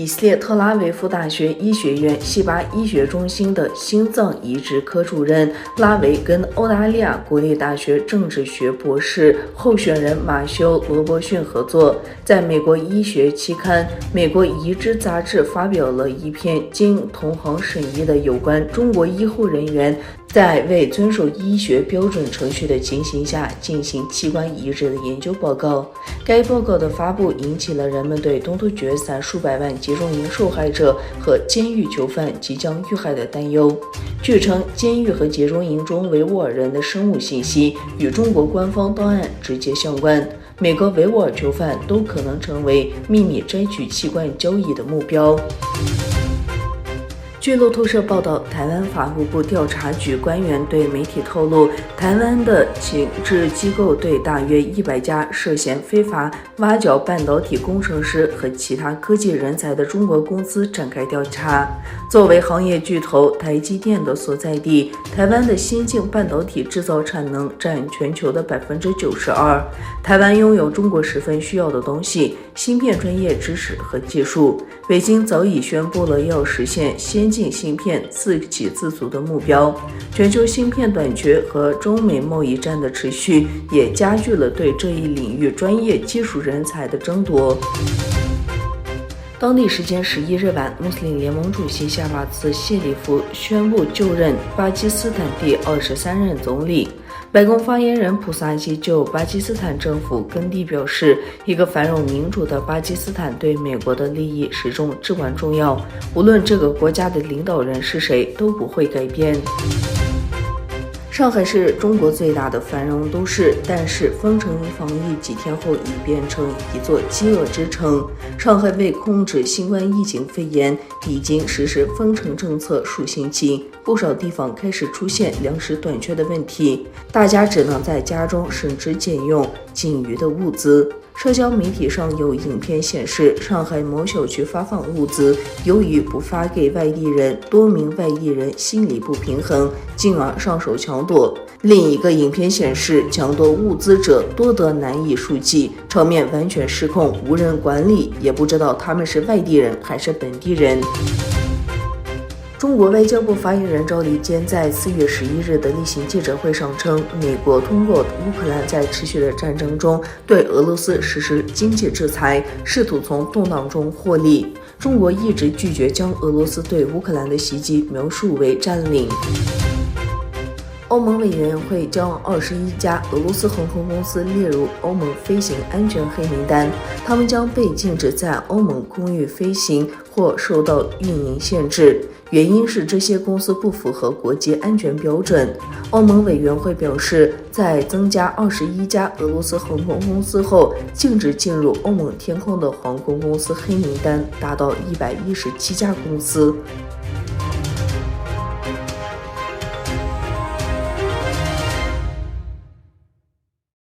色列特拉维夫大学医学院西巴医学中心的心脏移植科主任拉维跟澳大利亚国立大学政治学博士候选人马修·罗伯逊合作，在美国医学期刊《美国移植杂志》发表了一篇经同行审议的有关中国医护人员在未遵守医学标准程序的情形下进行器官移植的研究报告。该报告的发布引起了人们对东突厥散数百万集中营受害者和监狱囚犯即将遇害的担忧。据称，监狱和集中营中维吾尔人的生物信息与中国官方档案直接相关，每个维吾尔囚犯都可能成为秘密摘取器官交易的目标。据路透社报道，台湾法务部调查局官员对媒体透露，台湾的情治机构对大约100家涉嫌非法挖角半导体工程师和其他科技人才的中国公司展开调查。作为行业巨头台积电的所在地，台湾的先进半导体制造产能占全球的92%。台湾拥有中国十分需要的东西，芯片专业知识和技术。北京早已宣布了要实现先进芯片自给自足的目标。全球芯片短缺和中美贸易战的持续，也加剧了对这一领域专业技术人才的争夺。当地时间11日晚，穆斯林联盟主席夏巴兹·谢里夫宣布就任巴基斯坦第23任总理。白宫发言人普萨基就巴基斯坦政府耕地表示，一个繁荣民主的巴基斯坦对美国的利益始终至关重要，无论这个国家的领导人是谁都不会改变。上海是中国最大的繁荣都市，但是封城防疫几天后已变成一座饥饿之城。上海为控制新冠疫情肺炎，已经实施封城政策数星期，不少地方开始出现粮食短缺的问题，大家只能在家中省吃俭用仅余的物资。社交媒体上有影片显示，上海某小区发放物资，由于不发给外地人，多名外地人心理不平衡，进而上手抢夺。另一个影片显示，抢夺物资者多得难以数计，场面完全失控，无人管理，也不知道他们是外地人还是本地人。中国外交部发言人赵立坚在4月11日的例行记者会上称，美国通过乌克兰在持续的战争中对俄罗斯实施经济制裁，试图从动荡中获利。中国一直拒绝将俄罗斯对乌克兰的袭击描述为占领。欧盟委员会将21家俄罗斯航空公司列入欧盟飞行安全黑名单，他们将被禁止在欧盟空域飞行或受到运营限制，原因是这些公司不符合国际安全标准。欧盟委员会表示，在增加21家俄罗斯航空公司后，禁止进入欧盟天空的航空公司黑名单达到117家公司。